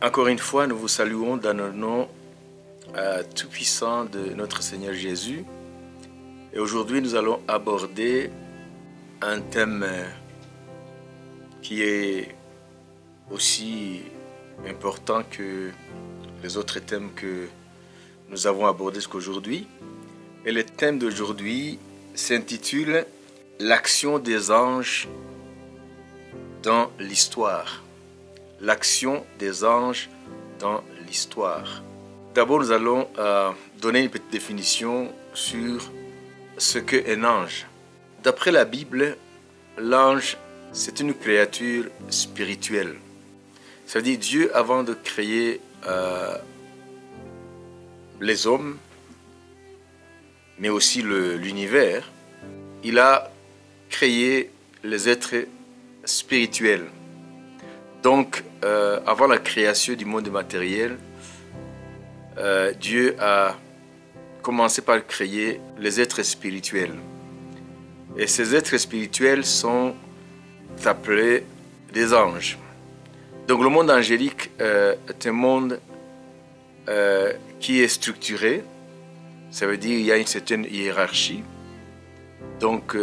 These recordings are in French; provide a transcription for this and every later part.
Encore une fois, nous vous saluons dans le nom tout-puissant de notre Seigneur Jésus. Et aujourd'hui, nous allons aborder un thème qui est aussi important que les autres thèmes que nous avons abordés jusqu'aujourd'hui. Et le thème d'aujourd'hui s'intitule « L'action des anges dans l'histoire ». L'action des anges dans l'histoire. D'abord, nous allons donner une petite définition sur ce qu'est un ange. D'après la Bible, l'ange, c'est une créature spirituelle. Ça veut dire Dieu, avant de créer les hommes, mais aussi l'univers, il a créé les êtres spirituels. Donc, avant la création du monde matériel, Dieu a commencé par créer les êtres spirituels. Et ces êtres spirituels sont appelés des anges. Donc, le monde angélique est un monde qui est structuré. Ça veut dire qu'il y a une certaine hiérarchie. Donc,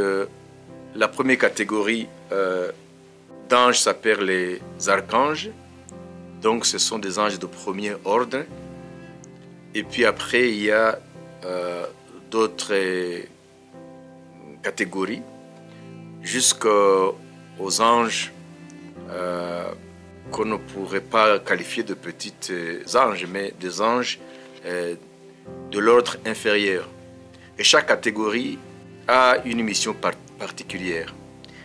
la première catégorie d'anges s'appellent les archanges. Donc, ce sont des anges de premier ordre. Et puis après, il y a d'autres catégories, jusqu'aux anges qu'on ne pourrait pas qualifier de petits anges, mais des anges de l'ordre inférieur. Et chaque catégorie a une mission particulière.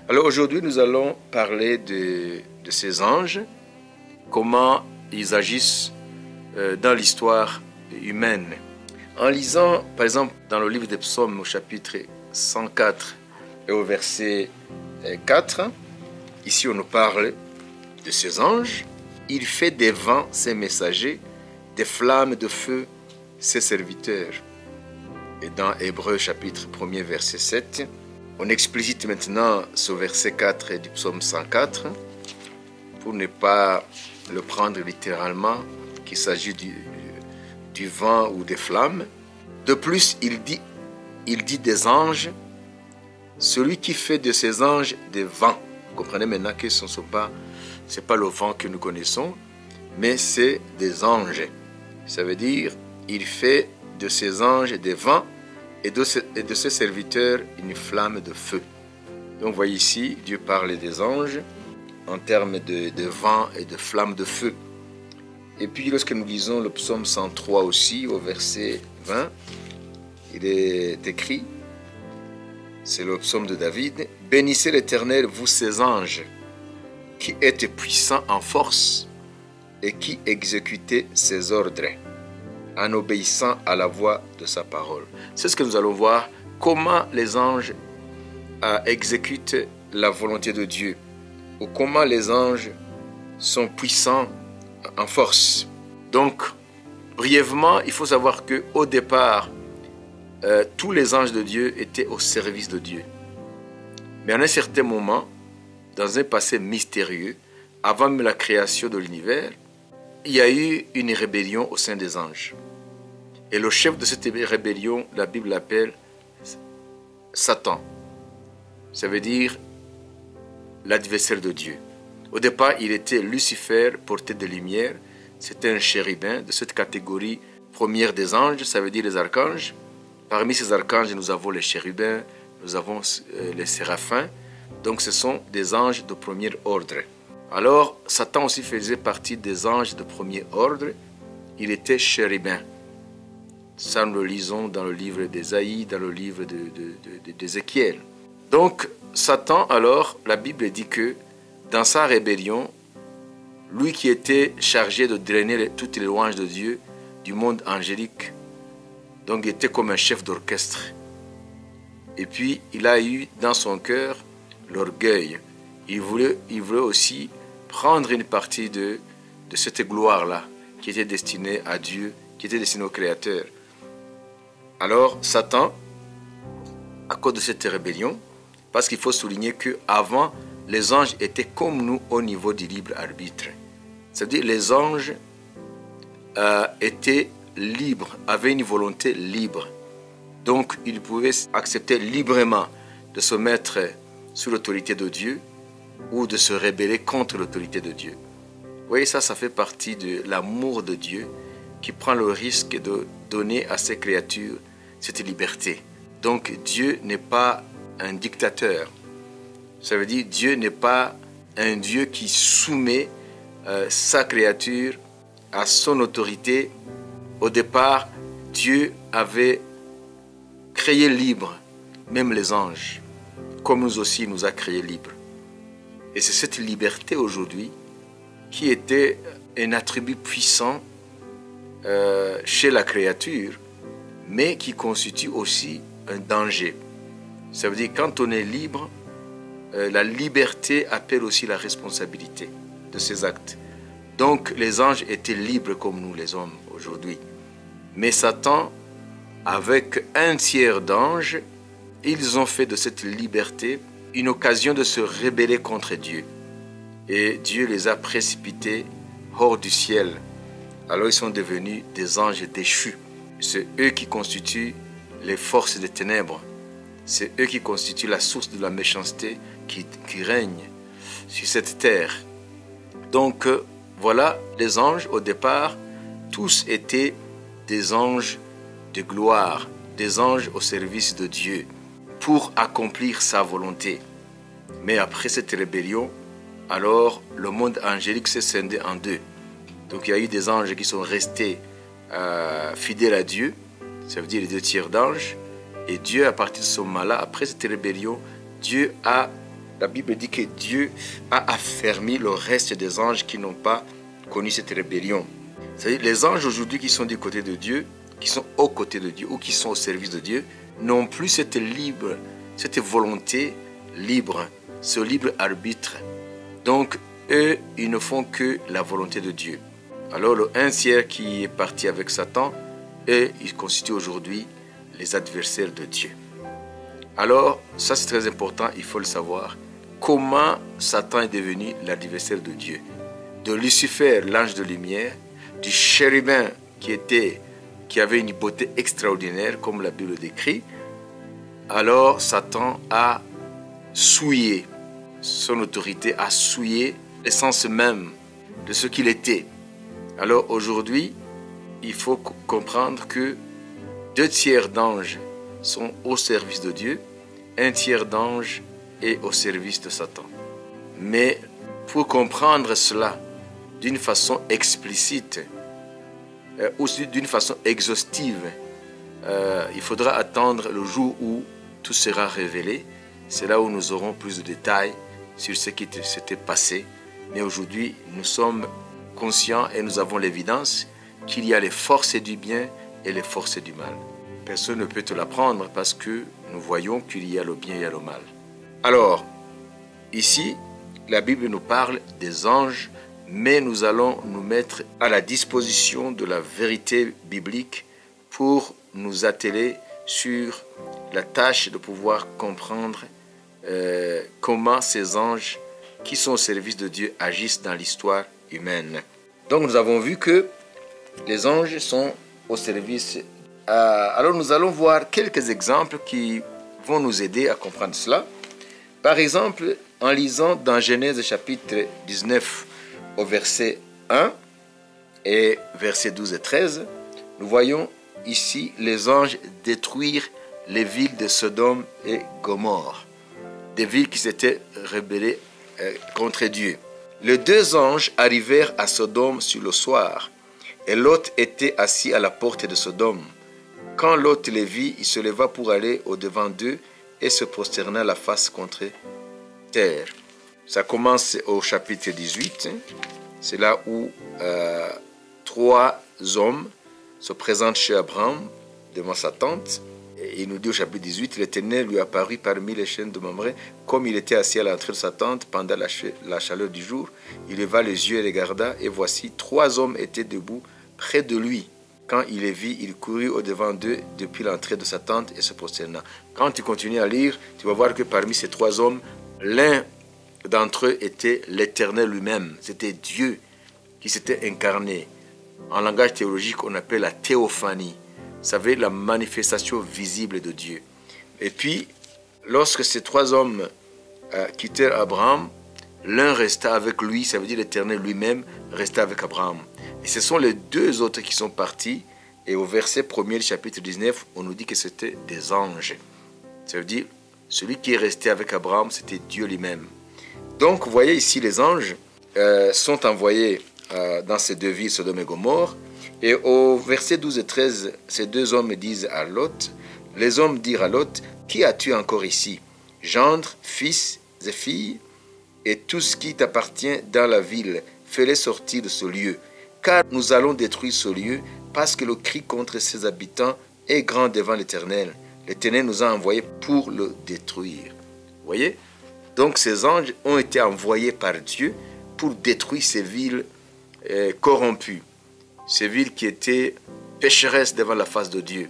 Alors aujourd'hui, nous allons parler de ces anges, comment ils agissent dans l'histoire humaine. En lisant, par exemple, dans le livre des Psaumes, au chapitre 104 et au verset 4, ici on nous parle de ces anges. Il fait des vents ses messagers, des flammes de feu ses serviteurs. Et dans Hébreux chapitre 1er verset 7, on explicite maintenant ce verset 4 du psaume 104 pour ne pas le prendre littéralement qu'il s'agit du vent ou des flammes. De plus, il dit des anges, celui qui fait de ces anges des vents. Vous comprenez maintenant que ce n'est pas le vent que nous connaissons, mais c'est des anges. Ça veut dire, il fait de ces anges des vents et de ses serviteurs une flamme de feu. Donc, vous voyez ici, Dieu parle des anges en termes de vent et de flamme de feu. Et puis, lorsque nous lisons le psaume 103 aussi, au verset 20, il est écrit, c'est le psaume de David, « Bénissez l'Éternel, vous ses anges, qui êtes puissants en force et qui exécutez ses ordres, en obéissant à la voix de sa parole. » C'est ce que nous allons voir, comment les anges exécutent la volonté de Dieu, ou comment les anges sont puissants en force. Donc, brièvement, il faut savoir qu'au départ, tous les anges de Dieu étaient au service de Dieu. Mais à un certain moment, dans un passé mystérieux, avant même la création de l'univers, il y a eu une rébellion au sein des anges. Et le chef de cette rébellion, la Bible l'appelle Satan. Ça veut dire l'adversaire de Dieu. Au départ, il était Lucifer, porté de lumière. C'était un chérubin de cette catégorie première des anges, ça veut dire les archanges. Parmi ces archanges, nous avons les chérubins, nous avons les séraphins. Donc, ce sont des anges de premier ordre. Alors, Satan aussi faisait partie des anges de premier ordre. Il était chérubin. Ça, nous le lisons dans le livre d'Ésaïe, dans le livre d'Ézéchiel. Donc, Satan, alors, la Bible dit que dans sa rébellion, lui qui était chargé de drainer toutes les louanges de Dieu, du monde angélique, donc il était comme un chef d'orchestre. Et puis, il a eu dans son cœur l'orgueil. Il voulait aussi prendre une partie de cette gloire-là, qui était destinée à Dieu, qui était destinée au Créateur. Alors, Satan, à cause de cette rébellion, parce qu'il faut souligner qu'avant, les anges étaient comme nous au niveau du libre arbitre. C'est-à-dire les anges était libre, avait une volonté libre. Donc, il pouvait accepter librement de se mettre sous l'autorité de Dieu ou de se rebeller contre l'autorité de Dieu. Vous voyez, ça fait partie de l'amour de Dieu qui prend le risque de donner à ses créatures cette liberté. Donc, Dieu n'est pas un dictateur. Ça veut dire Dieu n'est pas un Dieu qui soumet sa créature à son autorité. Au départ, Dieu avait créé libre, même les anges, comme nous aussi, il nous a créés libres. Et c'est cette liberté aujourd'hui qui était un attribut puissant chez la créature, mais qui constitue aussi un danger. Ça veut dire quand on est libre, la liberté appelle aussi la responsabilité de ses actes. Donc les anges étaient libres comme nous les hommes aujourd'hui. Mais Satan, avec un tiers d'anges, ils ont fait de cette liberté une occasion de se rebeller contre Dieu. Et Dieu les a précipités hors du ciel. Alors ils sont devenus des anges déchus. C'est eux qui constituent les forces des ténèbres. C'est eux qui constituent la source de la méchanceté qui règne sur cette terre. Donc voilà, les anges au départ, tous étaient des anges de gloire, des anges au service de Dieu pour accomplir sa volonté. Mais après cette rébellion, alors le monde angélique s'est scindé en deux. Donc il y a eu des anges qui sont restés fidèles à Dieu, ça veut dire les 2 tiers d'anges. Et Dieu, à partir de ce moment-là, après cette rébellion, la Bible dit que Dieu a affermi le reste des anges qui n'ont pas connu cette rébellion. C'est-à-dire les anges aujourd'hui qui sont du côté de Dieu, qui sont aux côtés de Dieu ou qui sont au service de Dieu, n'ont plus cette volonté libre, ce libre arbitre. Donc, eux, ils ne font que la volonté de Dieu. Alors, le 1 tiers qui est parti avec Satan, eux, ils constituent aujourd'hui les adversaires de Dieu. Alors, ça c'est très important, il faut le savoir. Comment Satan est devenu l'adversaire de Dieu? De Lucifer, l'ange de lumière, du chérubin qui avait une beauté extraordinaire, comme la Bible décrit. Alors, Satan a souillé son autorité, a souillé l'essence même de ce qu'il était. Alors aujourd'hui, il faut comprendre que 2 tiers d'anges sont au service de Dieu, 1 tiers d'anges est au service de Satan. Mais pour comprendre cela d'une façon explicite ou d'une façon exhaustive, il faudra attendre le jour où tout sera révélé. C'est là où nous aurons plus de détails sur ce qui s'était passé. Mais aujourd'hui, nous sommes conscients et nous avons l'évidence qu'il y a les forces du bien et les forces du mal. Personne ne peut te l'apprendre parce que nous voyons qu'il y a le bien et le mal. Alors, ici, la Bible nous parle des anges, mais nous allons nous mettre à la disposition de la vérité biblique pour nous atteler sur la tâche de pouvoir comprendre comment ces anges qui sont au service de Dieu agissent dans l'histoire humaine. Donc nous avons vu que les anges sont au service. Alors nous allons voir quelques exemples qui vont nous aider à comprendre cela. Par exemple, en lisant dans Genèse chapitre 19 au verset 1 et versets 12 et 13, nous voyons ici les anges détruire les villes de Sodome et Gomorrhe, des villes qui s'étaient rebellées contre Dieu. Les 2 anges arrivèrent à Sodome sur le soir, et Lot était assis à la porte de Sodome. Quand Lot les vit, il se leva pour aller au-devant d'eux et se prosterna la face contre terre. Ça commence au chapitre 18. C'est là où 3 hommes se présentent chez Abraham devant sa tente. Et il nous dit au chapitre 18, l'Éternel lui apparut parmi les chênes de Mamré, comme il était assis à l'entrée de sa tente pendant la chaleur du jour. Il leva les yeux et regarda, et voici 3 hommes étaient debout près de lui. Quand il les vit, il courut au-devant d'eux depuis l'entrée de sa tente et se prosterna. Quand tu continues à lire, tu vas voir que parmi ces 3 hommes, l'un d'entre eux était l'Éternel lui-même. C'était Dieu qui s'était incarné. en langage théologique, on appelle la théophanie. Vous savez, la manifestation visible de Dieu. Et puis, lorsque ces trois hommes quittèrent Abraham, l'un resta avec lui, ça veut dire l'Éternel lui-même resta avec Abraham. Et ce sont les deux autres qui sont partis. Et au verset 1er, chapitre 19, on nous dit que c'était des anges. Ça veut dire, celui qui est resté avec Abraham, c'était Dieu lui-même. Donc, vous voyez ici, les anges sont envoyés dans ces deux villes, Sodome et Gomorrhe. Et au verset 12 et 13, ces deux hommes disent à Lot, les hommes dirent à Lot, qui as-tu encore ici? Gendre, fils et filles, et tout ce qui t'appartient dans la ville, fais-les sortir de ce lieu. Car nous allons détruire ce lieu, parce que le cri contre ses habitants est grand devant l'Éternel. L'Éternel nous a envoyés pour le détruire. Vous voyez? Donc ces anges ont été envoyés par Dieu pour détruire ces villes corrompues. Ces villes qui étaient pécheresses devant la face de Dieu.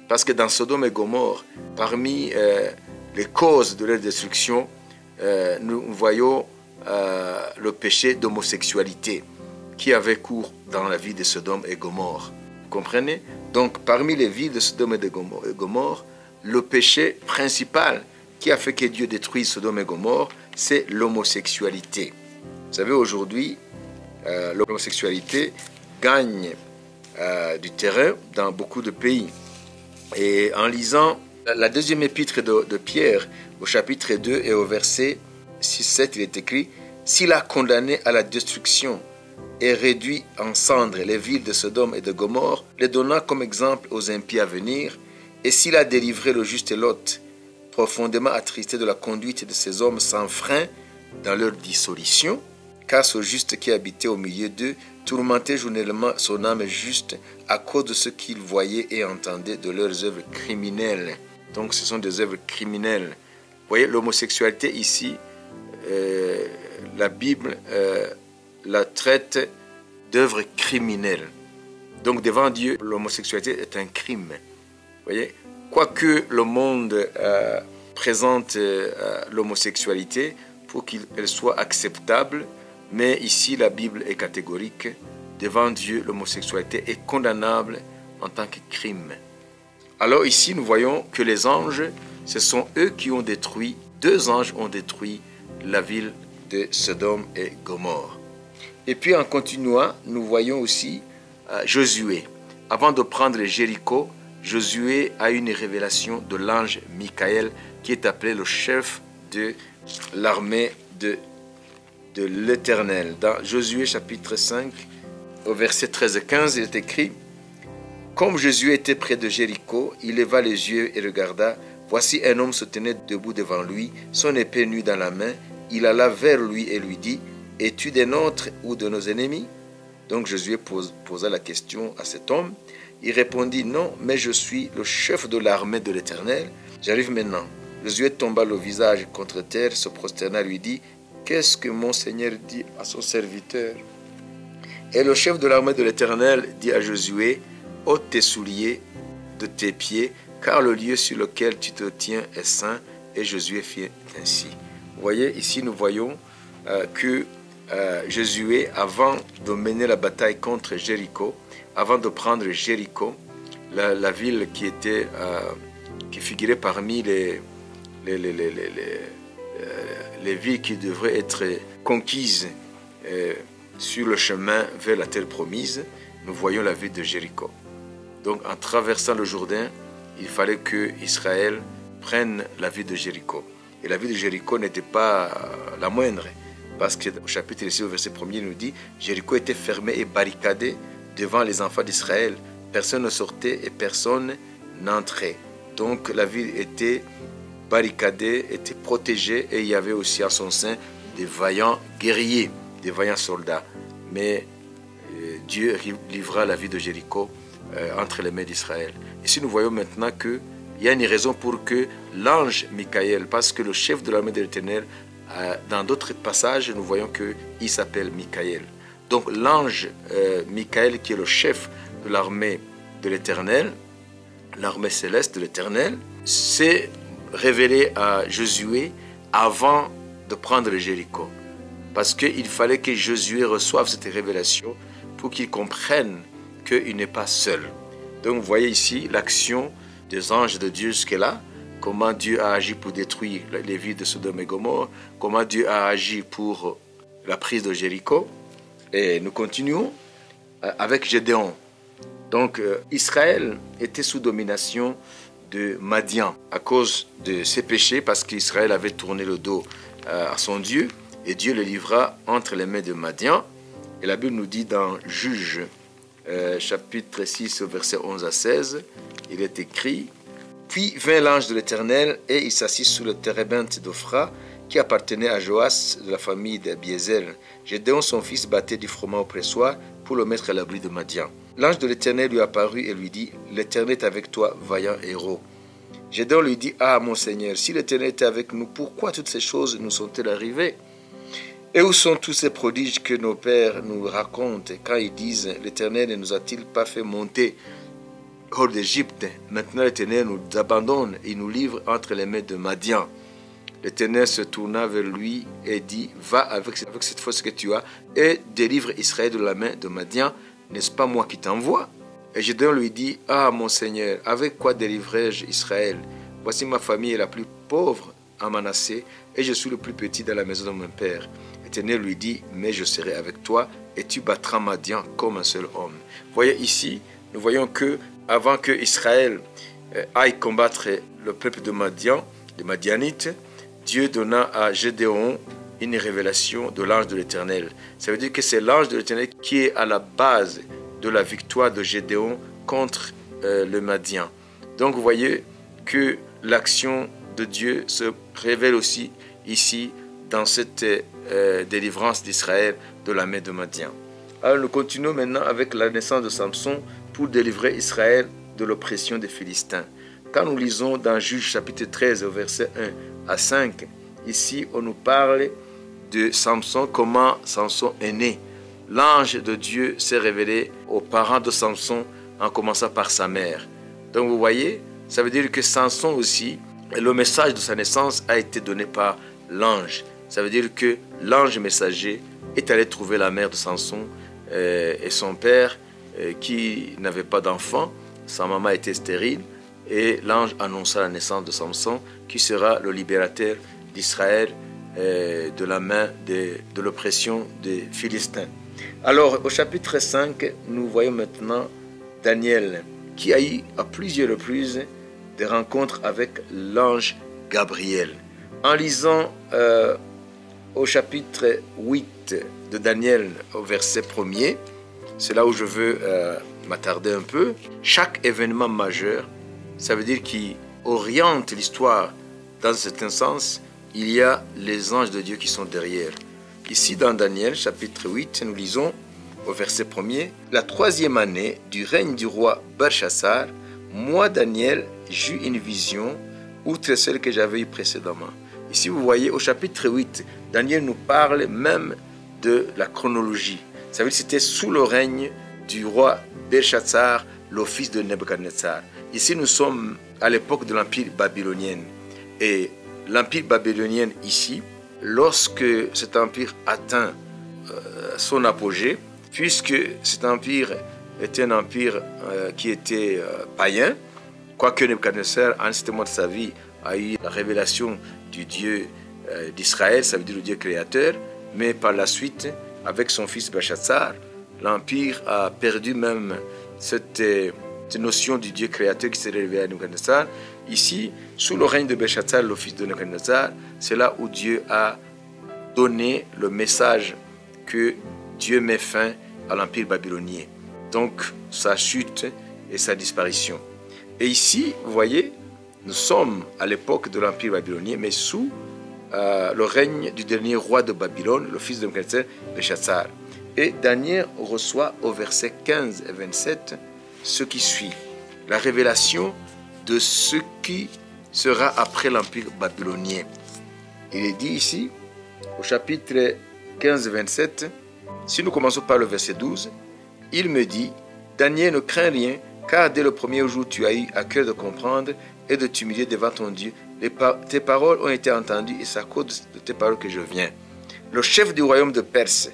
Parce que dans Sodome et Gomorrhe, parmi les causes de leur destruction, nous voyons le péché d'homosexualité qui avait cours dans la vie de Sodome et Gomorrhe. Vous comprenez? Donc, parmi les villes de Sodome et de Gomorrhe, le péché principal qui a fait que Dieu détruise Sodome et Gomorrhe, c'est l'homosexualité. Vous savez, aujourd'hui, l'homosexualité gagne du terrain dans beaucoup de pays. Et en lisant la deuxième épître de Pierre, au chapitre 2 et au verset 6-7, il est écrit « S'il a condamné à la destruction et réduit en cendres les villes de Sodome et de Gomorrhe, les donnant comme exemple aux impies à venir, et s'il a délivré le juste Lot, profondément attristé de la conduite de ces hommes sans frein dans leur dissolution, car ce juste qui habitait au milieu d'eux tourmentait journellement son âme juste à cause de ce qu'il voyait et entendait de leurs œuvres criminelles. » Donc ce sont des œuvres criminelles. Vous voyez, l'homosexualité ici, la Bible la traite d'œuvres criminelles. Donc devant Dieu, l'homosexualité est un crime. Vous voyez, quoique le monde présente l'homosexualité pour qu'elle soit acceptable, mais ici la Bible est catégorique. Devant Dieu, l'homosexualité est condamnable en tant que crime. Alors ici, nous voyons que les anges, ce sont eux qui ont détruit, deux anges ont détruit la ville de Sodome et Gomorrhe. Et puis en continuant, nous voyons aussi Josué. Avant de prendre Jéricho, Josué a une révélation de l'ange Michael qui est appelé le chef de l'armée de l'Éternel. Dans Josué chapitre 5, au verset 13 et 15, il est écrit « Comme Josué était près de Jéricho, il leva les yeux et regarda. Voici un homme se tenait debout devant lui, son épée nue dans la main. Il alla vers lui et lui dit « Es-tu des nôtres ou de nos ennemis ?» Donc Josué posa la question à cet homme. Il répondit « Non, mais je suis le chef de l'armée de l'Éternel. J'arrive maintenant. » Josué tomba le visage contre terre, se prosterna, lui dit « Qu'est-ce que mon Seigneur dit à son serviteur ?» Et le chef de l'armée de l'Éternel dit à Josué « Ôte tes souliers de tes pieds, car le lieu sur lequel tu te tiens est saint. » Et Josué fit ainsi. Vous voyez, ici nous voyons que Josué, avant de mener la bataille contre Jéricho, avant de prendre Jéricho, la ville qui figurait parmi les villes qui devraient être conquises sur le chemin vers la terre promise, nous voyons la ville de Jéricho. Donc en traversant le Jourdain, il fallait que Israël prenne la ville de Jéricho. Et la ville de Jéricho n'était pas la moindre, parce que au chapitre ici, au verset 1er, il nous dit « Jéricho était fermé et barricadé devant les enfants d'Israël. Personne ne sortait et personne n'entrait. » Donc la ville était barricadée, était protégée, et il y avait aussi à son sein des vaillants guerriers, des vaillants soldats. Mais Dieu livra la ville de Jéricho entre les mains d'Israël. Ici, nous voyons maintenant qu'il y a une raison pour que l'ange Michael, parce que le chef de l'armée de l'Éternel, dans d'autres passages, nous voyons qu'il s'appelle Michael. Donc l'ange Michael, qui est le chef de l'armée de l'Éternel, l'armée céleste de l'Éternel, s'est révélé à Josué avant de prendre Jéricho. Parce qu'il fallait que Josué reçoive cette révélation pour qu'il comprenne qu'il n'est pas seul. Donc vous voyez ici l'action des anges de Dieu jusque-là, comment Dieu a agi pour détruire les villes de Sodome et Gomorrhe, comment Dieu a agi pour la prise de Jéricho. Et nous continuons avec Gédéon. Donc Israël était sous domination de Madian à cause de ses péchés, parce qu'Israël avait tourné le dos à son Dieu, et Dieu le livra entre les mains de Madian. Et la Bible nous dit dans Juges, chapitre 6, verset 11 à 16, il est écrit: Puis vint l'ange de l'Éternel, et il s'assit sous le térébinthe d'Ophra, qui appartenait à Joas de la famille d'Abiézel. Gédéon, son fils, battait du froment au pressoir pour le mettre à l'abri de Madian. L'ange de l'Éternel lui apparut et lui dit: L'Éternel est avec toi, vaillant héros. Gédéon lui dit: Ah, mon Seigneur, si l'Éternel était avec nous, pourquoi toutes ces choses nous sont-elles arrivées? Et où sont tous ces prodiges que nos pères nous racontent quand ils disent: L'Éternel ne nous a-t-il pas fait monter hors d'Égypte? Maintenant l'Éternel nous abandonne et nous livre entre les mains de Madian. L'Éternel se tourna vers lui et dit: Va avec cette force que tu as et délivre Israël de la main de Madian. N'est-ce pas moi qui t'envoie? Et Gédéon lui dit: Ah, mon Seigneur, avec quoi délivrerai-je Israël? Voici, ma famille est la plus pauvre à Manassé, et je suis le plus petit dans la maison de mon père. L'Éternel lui dit: Mais je serai avec toi, et tu battras Madian comme un seul homme. Vous voyez ici, nous voyons que avant que Israël aille combattre le peuple de Madian, les Madianites, Dieu donna à Gédéon une révélation de l'ange de l'Éternel. Ça veut dire que c'est l'ange de l'Éternel qui est à la base de la victoire de Gédéon contre le Madian. Donc vous voyez que l'action de Dieu se révèle aussi ici dans cette délivrance d'Israël de la main de Madian. Alors nous continuons maintenant avec la naissance de Samson pour délivrer Israël de l'oppression des Philistins. Quand nous lisons dans Juges chapitre 13 au verset 1 à 5, ici on nous parle de Samson, comment Samson est né. L'ange de Dieu s'est révélé aux parents de Samson en commençant par sa mère. Donc vous voyez, ça veut dire que Samson aussi, le message de sa naissance a été donné par l'ange. Ça veut dire que l'ange messager est allé trouver la mère de Samson et son père qui n'avait pas d'enfant. Sa maman était stérile et l'ange annonça la naissance de Samson qui sera le libérateur d'Israël de la main de l'oppression des Philistins. Alors au chapitre 5, nous voyons maintenant Daniel qui a eu à plusieurs reprises des rencontres avec l'ange Gabriel. En lisant au chapitre 8 de Daniel au verset 1er, c'est là où je veux m'attarder un peu. Chaque événement majeur, ça veut dire qu'il oriente l'histoire dans un certain sens. Il y a les anges de Dieu qui sont derrière. Ici dans Daniel chapitre 8, nous lisons au verset 1er: La 3e année du règne du roi Belchassar, moi Daniel j'eus une vision outre celle que j'avais eue précédemment. Ici vous voyez au chapitre 8, Daniel nous parle même de la chronologie. Ça veut dire que c'était sous le règne du roi Belchassar, le fils de Nebuchadnezzar. Ici nous sommes à l'époque de l'empire babylonien. Et l'empire babylonien ici, lorsque cet empire atteint son apogée, puisque cet empire était un empire qui était païen, quoique Nebuchadnezzar, en ce moment de sa vie, a eu la révélation du Dieu d'Israël, ça veut dire le Dieu créateur, mais par la suite, avec son fils Belchassar, l'empire a perdu même cette notion du Dieu créateur qui s'est révélé à Nebuchadnezzar. Ici, sous le règne de Belchassar, le fils de Nebuchadnezzar, c'est là où Dieu a donné le message que Dieu met fin à l'empire babylonien. Donc, sa chute et sa disparition. Et ici, vous voyez, nous sommes à l'époque de l'empire babylonien, mais sous le règne du dernier roi de Babylone, le fils de Nebuchadnezzar, Belchassar. Et Daniel reçoit au verset 15 et 27 ce qui suit. La révélation de ce qui sera après l'empire babylonien. Il est dit ici, au chapitre 15 et 27, si nous commençons par le verset 12, il me dit: Daniel, ne crains rien, car dès le premier jour tu as eu à cœur de comprendre et de t'humilier devant ton Dieu. Tes paroles ont été entendues et c'est à cause de tes paroles que je viens. Le chef du royaume de Perse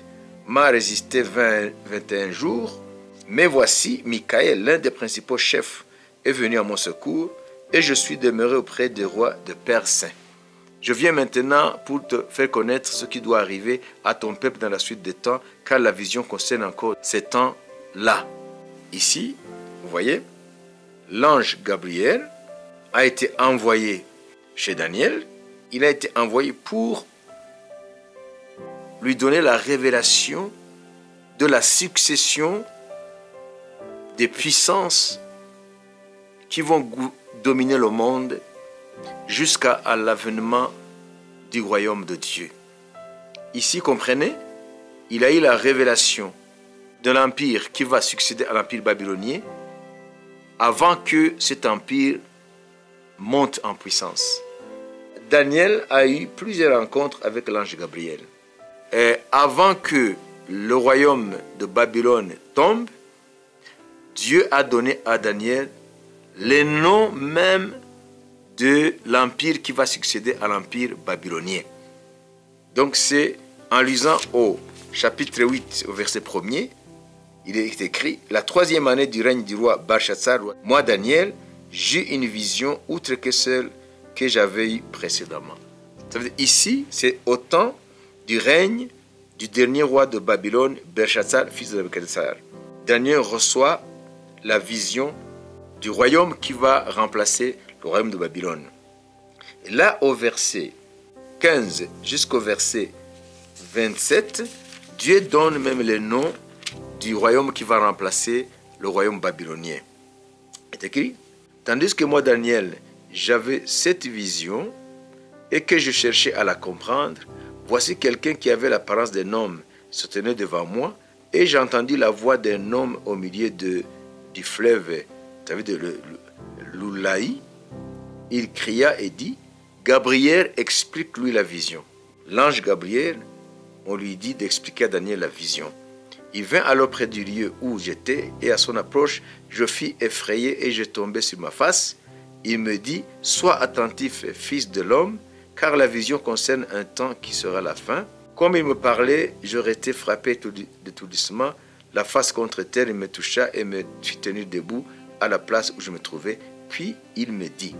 m'a résisté 21 jours. Mais voici, Michaël, l'un des principaux chefs, est venu à mon secours et je suis demeuré auprès des rois de Perse. Je viens maintenant pour te faire connaître ce qui doit arriver à ton peuple dans la suite des temps, car la vision concerne encore ces temps-là. Ici, vous voyez, l'ange Gabriel a été envoyé chez Daniel. Il a été envoyé pour lui donner la révélation de la succession des puissances qui vont dominer le monde jusqu'à l'avènement du royaume de Dieu. Ici, comprenez, il a eu la révélation de l'empire qui va succéder à l'empire babylonien avant que cet empire monte en puissance. Daniel a eu plusieurs rencontres avec l'ange Gabriel. Et avant que le royaume de Babylone tombe, Dieu a donné à Daniel les noms même de l'empire qui va succéder à l'empire babylonien. Donc c'est en lisant au chapitre 8, au verset 1er, il est écrit « La 3e année du règne du roi Belshazzar, moi Daniel, j'eus une vision outre que celle que j'avais eue précédemment. » Ça veut dire, ici, c'est au temps du règne du dernier roi de Babylone, Belshazzar, fils de Nebuchadnezzar. Daniel reçoit la vision du royaume qui va remplacer le royaume de Babylone. Et là, au verset 15 jusqu'au verset 27, Dieu donne même le nom du royaume qui va remplacer le royaume babylonien. C'est écrit, tandis que moi, Daniel, j'avais cette vision et que je cherchais à la comprendre, voici quelqu'un qui avait l'apparence d'un homme se tenait devant moi et j'ai entendu la voix d'un homme au milieu du fleuve, vous savez, de l'Oulaï. Il cria et dit, Gabriel, explique-lui la vision. L'ange Gabriel, on lui dit d'expliquer à Daniel la vision. Il vint alors près du lieu où j'étais et à son approche, je fus effrayé et je tombai sur ma face. Il me dit, sois attentif, fils de l'homme, car la vision concerne un temps qui sera la fin. Comme il me parlait, je restai frappé d'étourdissement, la face contre terre, il me toucha et me fit tenir debout à la place où je me trouvais. Puis il me dit,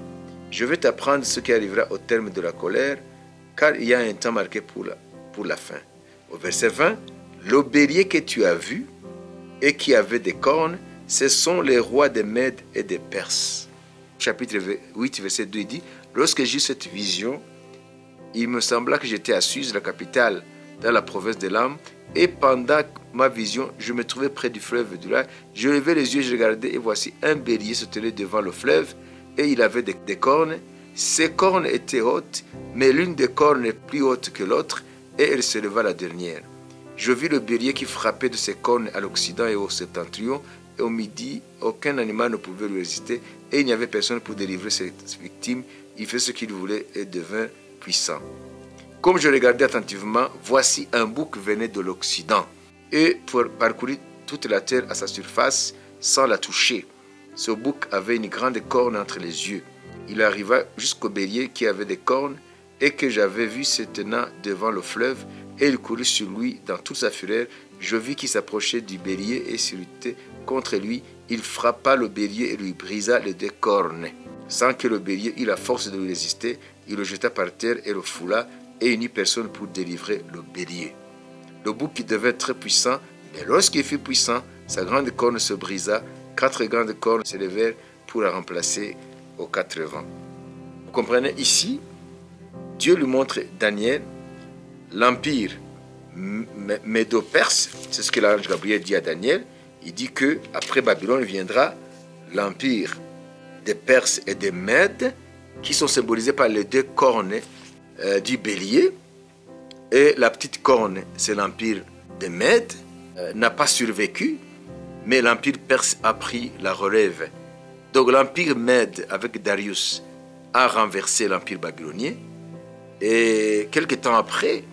je vais t'apprendre ce qui arrivera au terme de la colère, car il y a un temps marqué pour la fin. Au verset 20, le bélier que tu as vu et qui avait des cornes, ce sont les rois des Mèdes et des Perses. Chapitre 8, verset 2, il dit, lorsque j'ai eu cette vision, il me sembla que j'étais à Suse, la capitale, dans la province de l'âme, et pendant ma vision, je me trouvais près du fleuve du lac. Je levais les yeux, je regardais, et voici un bélier se tenait devant le fleuve, et il avait des cornes. Ses cornes étaient hautes, mais l'une des cornes est plus haute que l'autre, et elle se leva la dernière. Je vis le bélier qui frappait de ses cornes à l'Occident et au septentrion, et au midi, aucun animal ne pouvait lui résister, et il n'y avait personne pour délivrer cette victime. Il fait ce qu'il voulait et devint puissant. Comme je regardais attentivement, voici un bouc venait de l'Occident, et pour parcourir toute la terre à sa surface sans la toucher. Ce bouc avait une grande corne entre les yeux. Il arriva jusqu'au bélier qui avait des cornes, et que j'avais vu se tenant devant le fleuve, et il courut sur lui dans toute sa fureur. Je vis qu'il s'approchait du bélier et se luttait contre lui. Il frappa le bélier et lui brisa les 2 cornes. Sans que le bélier eût la force de lui résister, il le jeta par terre et le foula, et il n'y eut personne pour délivrer le bélier. Le bouc qui devait être très puissant, mais lorsqu'il fut puissant, sa grande corne se brisa, 4 grandes cornes se levèrent pour la remplacer aux 4 vents. Vous comprenez, ici, Dieu lui montre Daniel, l'empire médo-perse, c'est ce que l'ange Gabriel dit à Daniel. Il dit que après Babylone viendra l'empire des Perses et des Mèdes, qui sont symbolisés par les 2 cornes du bélier. Et la petite corne, c'est l'empire des Mèdes, n'a pas survécu, mais l'empire perse a pris la relève. Donc l'empire Mède, avec Darius, a renversé l'empire babylonien. Et quelque temps après,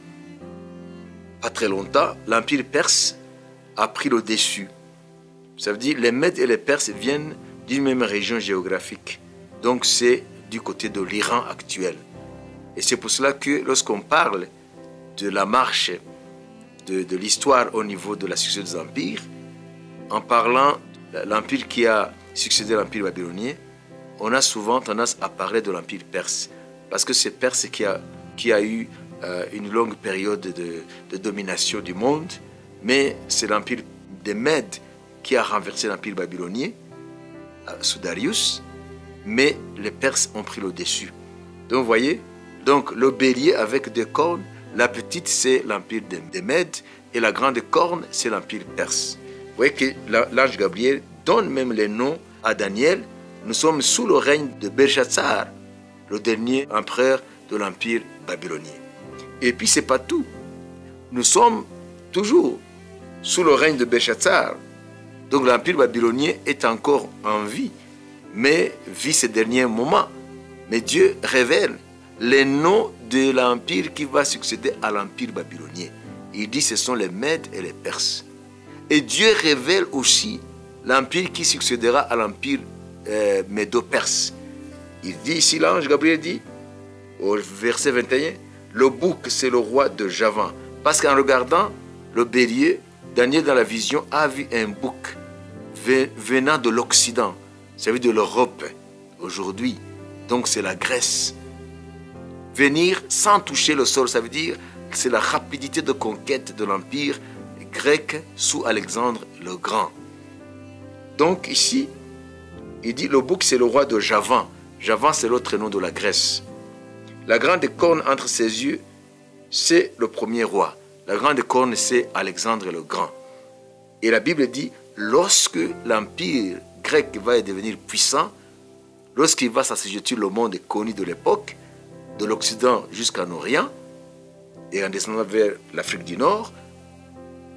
pas très longtemps, l'empire perse a pris le dessus. Ça veut dire les Mèdes et les Perses viennent d'une même région géographique. Donc c'est du côté de l'Iran actuel. Et c'est pour cela que lorsqu'on parle de la marche de l'histoire au niveau de la succession des empires, en parlant de l'empire qui a succédé à l'empire babylonien, on a souvent tendance à parler de l'empire perse, parce que c'est Perse qui a eu une longue période de domination du monde, mais c'est l'empire des Mèdes qui a renversé l'empire babylonien sous Darius, mais les Perses ont pris le dessus. Donc vous voyez, donc le bélier avec deux cornes, la petite c'est l'empire des Mèdes et la grande corne c'est l'empire perse. Vous voyez que l'ange Gabriel donne même les noms à Daniel. Nous sommes sous le règne de Belshazzar, le dernier empereur de l'empire babylonien. Et puis c'est pas tout. Nous sommes toujours sous le règne de Belshazzar. Donc l'empire babylonien est encore en vie, mais vit ces derniers moments. Mais Dieu révèle les noms de l'empire qui va succéder à l'empire babylonien. Il dit que ce sont les Mèdes et les Perses. Et Dieu révèle aussi l'empire qui succédera à l'empire médo-perse. Il dit ici, l'ange Gabriel dit, au verset 21, le bouc c'est le roi de Javan. Parce qu'en regardant le bélier, Daniel dans la vision a vu un bouc venant de l'Occident, ça veut dire de l'Europe aujourd'hui. Donc c'est la Grèce. Venir sans toucher le sol, ça veut dire que c'est la rapidité de conquête de l'empire grec sous Alexandre le Grand. Donc ici, il dit le bouc c'est le roi de Javan. Javan c'est l'autre nom de la Grèce. La grande corne entre ses yeux, c'est le premier roi. La grande corne c'est Alexandre le Grand. Et la Bible dit, lorsque l'empire grec va devenir puissant, lorsqu'il va s'assujettir le monde connu de l'époque, de l'Occident jusqu'en Orient, et en descendant vers l'Afrique du Nord,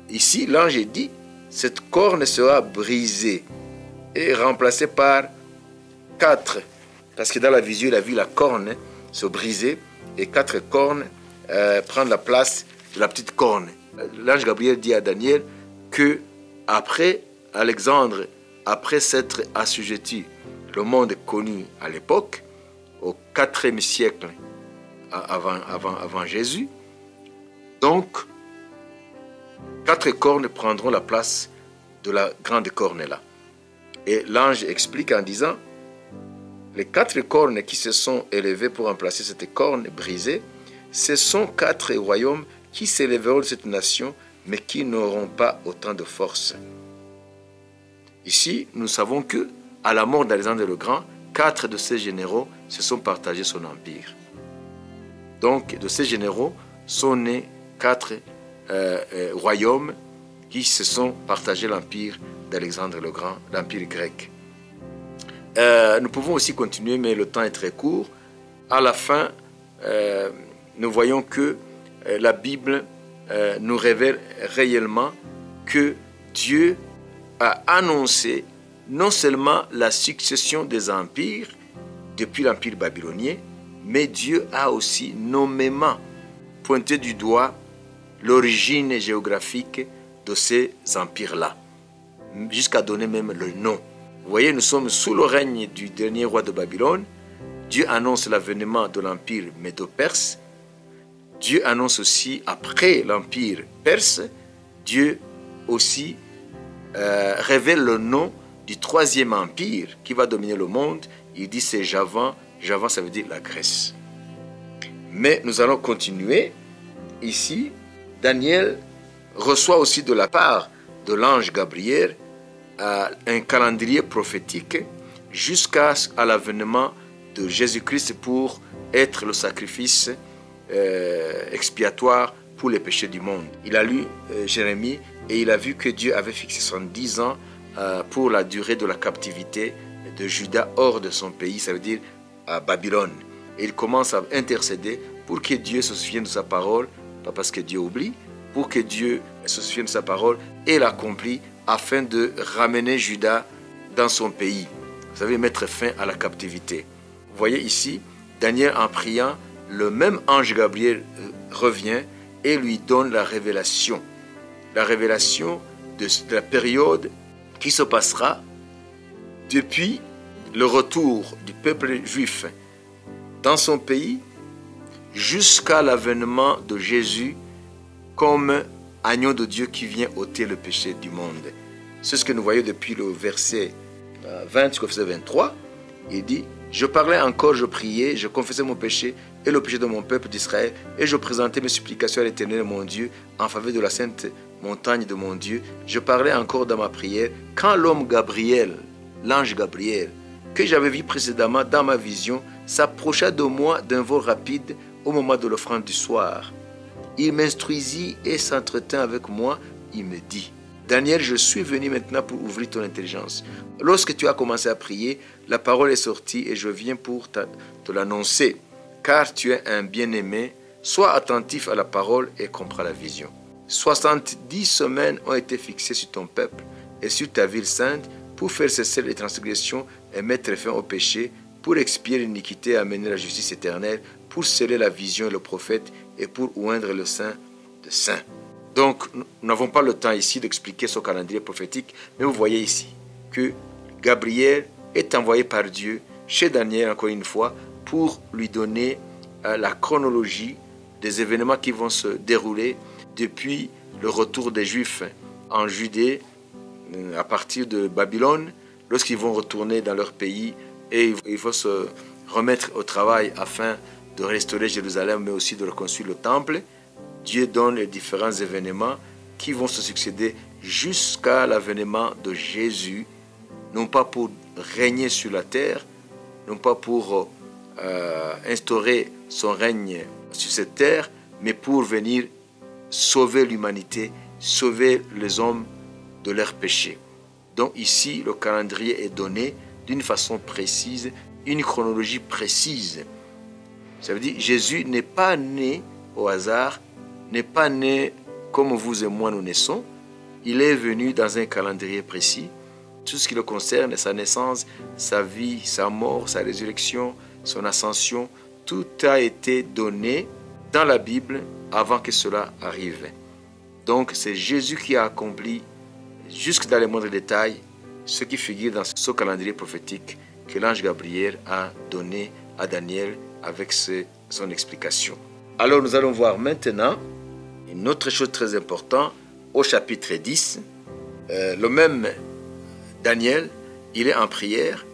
ici l'ange dit, cette corne sera brisée et remplacée par 4. Parce que dans la vision, il a vu la corne se briser et 4 cornes prendre la place de la petite corne. L'ange Gabriel dit à Daniel que après Alexandre, après s'être assujetti le monde connu à l'époque, au 4e siècle avant Jésus, donc 4 cornes prendront la place de la grande corne là. Et l'ange explique en disant, les 4 cornes qui se sont élevées pour remplacer cette corne brisée, ce sont 4 royaumes qui s'élèveront de cette nation, mais qui n'auront pas autant de force. Ici, nous savons que, à la mort d'Alexandre le Grand, 4 de ses généraux se sont partagés son empire. Donc, de ces généraux sont nés 4 royaumes qui se sont partagés l'empire d'Alexandre le Grand, l'empire grec. Nous pouvons aussi continuer, mais le temps est très court. À la fin, nous voyons que la Bible nous révèle réellement que Dieu a annoncé non seulement la succession des empires depuis l'empire babylonien, mais Dieu a aussi nommément pointé du doigt l'origine géographique de ces empires-là, jusqu'à donner même le nom. Vous voyez, nous sommes sous le règne du dernier roi de Babylone. Dieu annonce l'avènement de l'empire médo-perse. Dieu annonce aussi, après l'empire perse, Dieu aussi révèle le nom du 3e empire qui va dominer le monde. Il dit c'est Javan. Javan, ça veut dire la Grèce. Mais nous allons continuer. Ici, Daniel reçoit aussi de la part de l'ange Gabriel un calendrier prophétique jusqu'à l'avènement de Jésus-Christ pour être le sacrifice expiatoire pour les péchés du monde. Il a lu Jérémie et il a vu que Dieu avait fixé 70 ans pour la durée de la captivité de Juda hors de son pays, ça veut dire à Babylone. Et il commence à intercéder pour que Dieu se souvienne de sa parole, pas parce que Dieu oublie, pour que Dieu se souvienne de sa parole et l'accomplit afin de ramener Juda dans son pays. Vous savez, mettre fin à la captivité. Vous voyez ici, Daniel en priant, le même ange Gabriel revient et lui donne la révélation. La révélation de la période qui se passera depuis le retour du peuple juif dans son pays jusqu'à l'avènement de Jésus comme agneau de Dieu qui vient ôter le péché du monde. C'est ce que nous voyons depuis le verset 20 jusqu'au verset 23. Il dit, je parlais encore, je priais, je confessais mon péché et le péché de mon peuple d'Israël, et je présentais mes supplications à l'Éternel mon Dieu en faveur de la sainte montagne de mon Dieu. Je parlais encore dans ma prière quand l'homme Gabriel, l'ange Gabriel, que j'avais vu précédemment dans ma vision, s'approcha de moi d'un vol rapide au moment de l'offrande du soir. Il m'instruisit et s'entretint avec moi. Il me dit, Daniel, je suis venu maintenant pour ouvrir ton intelligence. Lorsque tu as commencé à prier, la parole est sortie et je viens pour te l'annoncer. Car tu es un bien-aimé, sois attentif à la parole et comprends la vision. 70 semaines ont été fixées sur ton peuple et sur ta ville sainte pour faire cesser les transgressions et mettre fin au péché, pour expier l'iniquité et amener la justice éternelle, pour sceller la vision et le prophète et pour oindre le saint de saints. Donc, nous n'avons pas le temps ici d'expliquer ce calendrier prophétique, mais vous voyez ici que Gabriel est envoyé par Dieu chez Daniel, encore une fois, pour lui donner la chronologie des événements qui vont se dérouler depuis le retour des Juifs en Judée, à partir de Babylone, lorsqu'ils vont retourner dans leur pays et il faut se remettre au travail afin de restaurer Jérusalem, mais aussi de reconstruire le temple. Dieu donne les différents événements qui vont se succéder jusqu'à l'avènement de Jésus, non pas pour régner sur la terre, non pas pour instaurer son règne sur cette terre, mais pour venir sauver l'humanité, sauver les hommes de leurs péchés. Donc ici, le calendrier est donné d'une façon précise, une chronologie précise. Ça veut dire que Jésus n'est pas né au hasard, n'est pas né comme vous et moi nous naissons. Il est venu dans un calendrier précis. Tout ce qui le concerne, sa naissance, sa vie, sa mort, sa résurrection, son ascension, tout a été donné dans la Bible avant que cela arrive. Donc c'est Jésus qui a accompli, jusque dans les moindres détails, ce qui figure dans ce calendrier prophétique que l'ange Gabriel a donné à Daniel avec son explication. Alors nous allons voir maintenant une autre chose très importante au chapitre 10. Le même Daniel, il est en prière.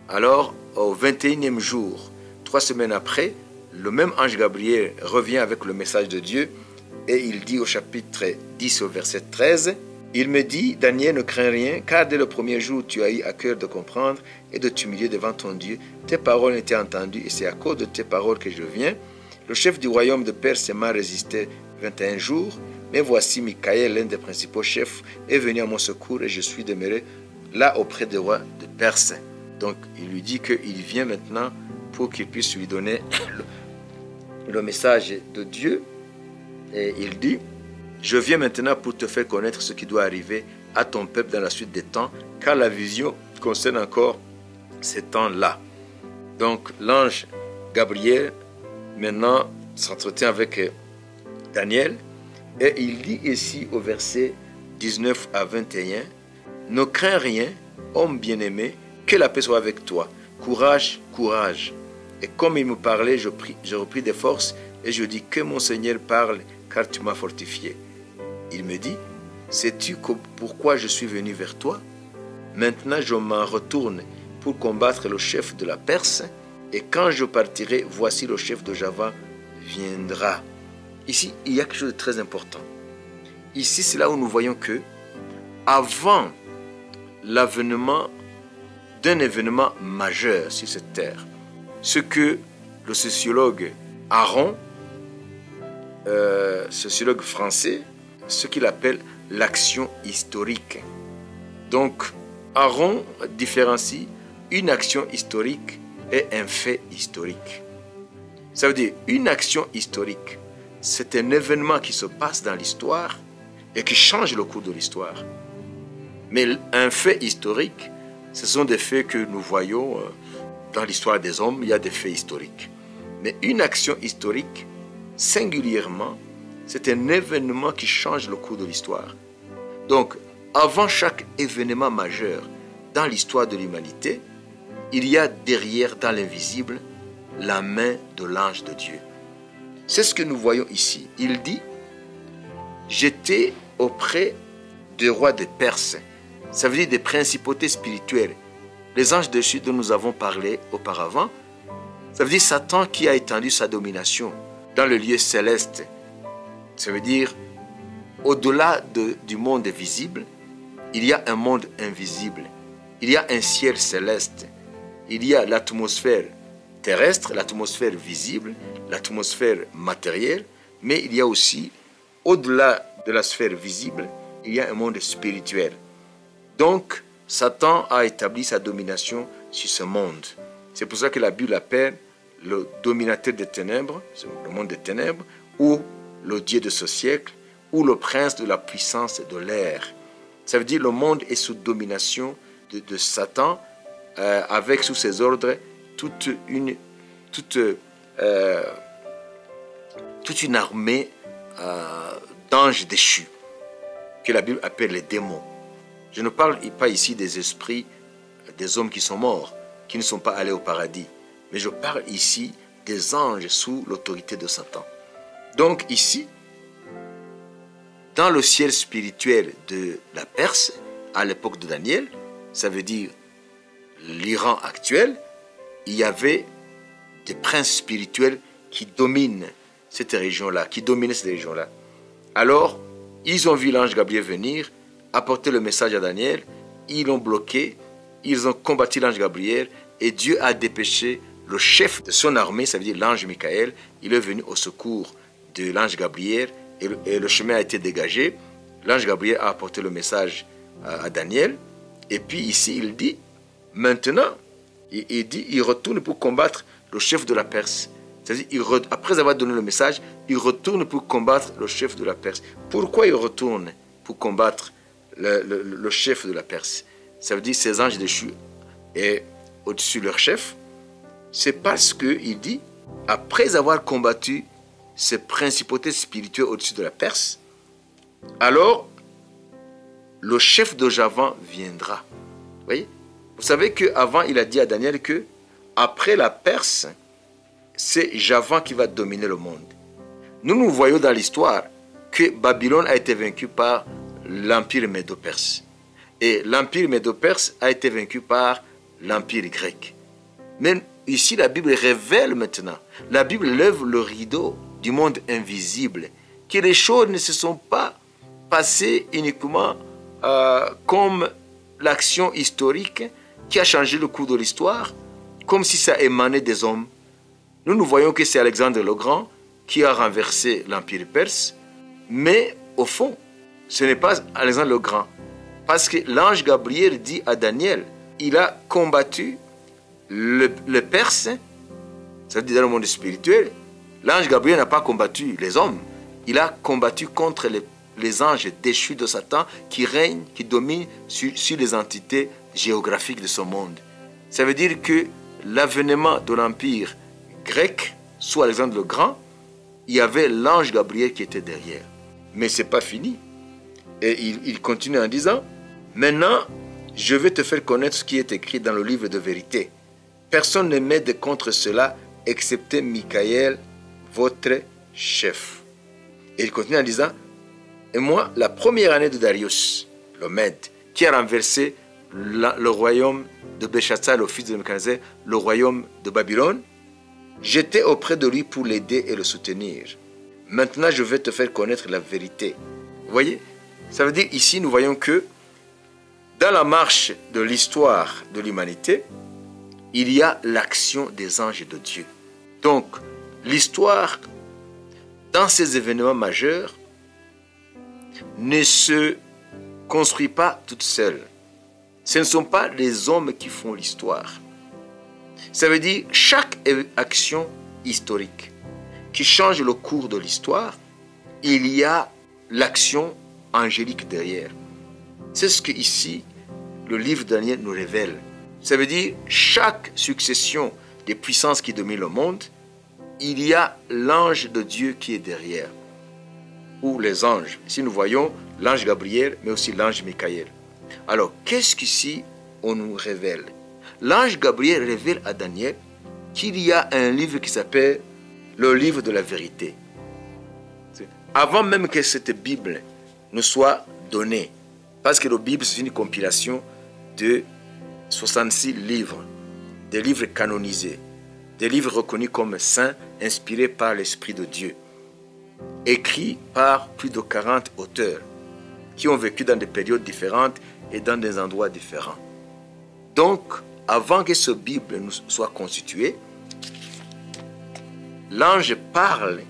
Alors au 21e jour, 3 semaines après, le même ange Gabriel revient avec le message de Dieu et il dit au chapitre 10 au verset 13, il me dit, Daniel, ne crains rien, car dès le premier jour, tu as eu à cœur de comprendre et de t'humilier devant ton Dieu. Tes paroles ont été entendues et c'est à cause de tes paroles que je viens. Le chef du royaume de Perse m'a résisté 21 jours, mais voici Michaël, l'un des principaux chefs, est venu à mon secours et je suis demeuré là auprès des rois de Perse. Donc il lui dit qu'il vient maintenant pour qu'il puisse lui donner le message de Dieu. Et il dit, je viens maintenant pour te faire connaître ce qui doit arriver à ton peuple dans la suite des temps, car la vision concerne encore ces temps-là. Donc l'ange Gabriel maintenant s'entretient avec Daniel et il dit ici au verset 19 à 21, ne crains rien, homme bien-aimé, que la paix soit avec toi. Courage, courage. Et comme il me parlait, je repris des forces et je dis que mon Seigneur parle, car tu m'as fortifié. Il me dit, sais-tu pourquoi je suis venu vers toi? Maintenant je m'en retourne pour combattre le chef de la Perse, et quand je partirai, voici le chef de Java viendra. Ici, il y a quelque chose de très important. Ici, c'est là où nous voyons que, avant l'avènement d'un événement majeur sur cette terre, ce que le sociologue Aron, sociologue français, ce qu'il appelle l'action historique. Donc, Aron différencie une action historique et un fait historique. Ça veut dire, une action historique, c'est un événement qui se passe dans l'histoire et qui change le cours de l'histoire. Mais un fait historique, ce sont des faits que nous voyons dans l'histoire des hommes, il y a des faits historiques. Mais une action historique, singulièrement, c'est un événement qui change le cours de l'histoire. Donc, avant chaque événement majeur dans l'histoire de l'humanité, il y a derrière, dans l'invisible, la main de l'ange de Dieu. C'est ce que nous voyons ici. Il dit, j'étais auprès des rois de Perse. Ça veut dire des principautés spirituelles. Les anges déchus dont nous avons parlé auparavant, ça veut dire Satan qui a étendu sa domination dans le lieu céleste. Ça veut dire, au-delà du monde visible, il y a un monde invisible. Il y a un ciel céleste. Il y a l'atmosphère terrestre, l'atmosphère visible, l'atmosphère matérielle, mais il y a aussi, au-delà de la sphère visible, il y a un monde spirituel. Donc, Satan a établi sa domination sur ce monde. C'est pour ça que la Bible appelle le dominateur des ténèbres, le monde des ténèbres, ou le Dieu de ce siècle, ou le prince de la puissance de l'air. Ça veut dire que le monde est sous domination de Satan, avec sous ses ordres toute une armée d'anges déchus, que la Bible appelle les démons. Je ne parle pas ici des esprits des hommes qui sont morts, qui ne sont pas allés au paradis, mais je parle ici des anges sous l'autorité de Satan. Donc ici, dans le ciel spirituel de la Perse, à l'époque de Daniel, ça veut dire l'Iran actuel, il y avait des princes spirituels qui dominent cette région-là, qui dominaient cette région-là. Alors, ils ont vu l'ange Gabriel venir, apporter le message à Daniel, ils l'ont bloqué, ils ont combattu l'ange Gabriel, et Dieu a dépêché le chef de son armée, ça veut dire l'ange Michael. Il est venu au secours de l'ange Gabriel, et le chemin a été dégagé. L'ange Gabriel a apporté le message à Daniel, et puis ici il dit, maintenant, il retourne pour combattre le chef de la Perse. C'est-à-dire, après avoir donné le message, il retourne pour combattre le chef de la Perse. Pourquoi il retourne pour combattre le chef de la Perse? Ça veut dire que ces anges déchus est au-dessus de leur chef. C'est parce qu'il dit, après avoir combattu ces principautés spirituelles au-dessus de la Perse, alors le chef de Javan viendra. Vous voyez? Vous savez qu'avant, il a dit à Daniel que après la Perse, c'est Javan qui va dominer le monde. Nous voyons dans l'histoire que Babylone a été vaincue par l'empire médo-perse. Et l'empire médo-perse a été vaincu par l'empire grec. Mais ici, la Bible révèle maintenant, la Bible lève le rideau du monde invisible, que les choses ne se sont pas passées uniquement comme l'action historique qui a changé le cours de l'histoire, comme si ça émanait des hommes. Nous voyons que c'est Alexandre le Grand qui a renversé l'empire perse, mais au fond, ce n'est pas Alexandre le Grand. Parce que l'ange Gabriel dit à Daniel, il a combattu le Perse, c'est-à-dire dans le monde spirituel. L'ange Gabriel n'a pas combattu les hommes, il a combattu contre les anges déchus de Satan qui règnent, qui dominent sur les entités géographiques de ce monde. Ça veut dire que l'avènement de l'empire grec, sous Alexandre le Grand, il y avait l'ange Gabriel qui était derrière. Mais ce n'est pas fini. Et il continue en disant, maintenant, je vais te faire connaître ce qui est écrit dans le livre de vérité. Personne ne m'aide contre cela, excepté Michael, votre chef. Et il continue en disant, et moi, la première année de Darius, le Mède, qui a renversé le royaume de Béchatsar, le fils de Nebuchadnezzar, le royaume de Babylone, j'étais auprès de lui pour l'aider et le soutenir. Maintenant, je vais te faire connaître la vérité. Vous voyez? Ça veut dire ici, nous voyons que dans la marche de l'histoire de l'humanité, il y a l'action des anges de Dieu. Donc, l'histoire, dans ces événements majeurs, ne se construit pas toute seule. Ce ne sont pas les hommes qui font l'histoire. Ça veut dire chaque action historique qui change le cours de l'histoire, il y a l'action angélique derrière. C'est ce que ici le livre de Daniel nous révèle. Ça veut dire chaque succession des puissances qui dominent le monde, il y a l'ange de Dieu qui est derrière. Ou les anges. Ici nous voyons l'ange Gabriel, mais aussi l'ange Michael. Alors, qu'est-ce qu'ici on nous révèle? L'ange Gabriel révèle à Daniel qu'il y a un livre qui s'appelle le livre de la vérité. avant même que cette Bible nous soit donnée. Parce que la Bible, c'est une compilation de 66 livres, des livres canonisés, des livres reconnus comme saints, inspirés par l'Esprit de Dieu, écrits par plus de 40 auteurs qui ont vécu dans des périodes différentes et dans des endroits différents. Donc, avant que cette Bible nous soit constituée, l'ange parle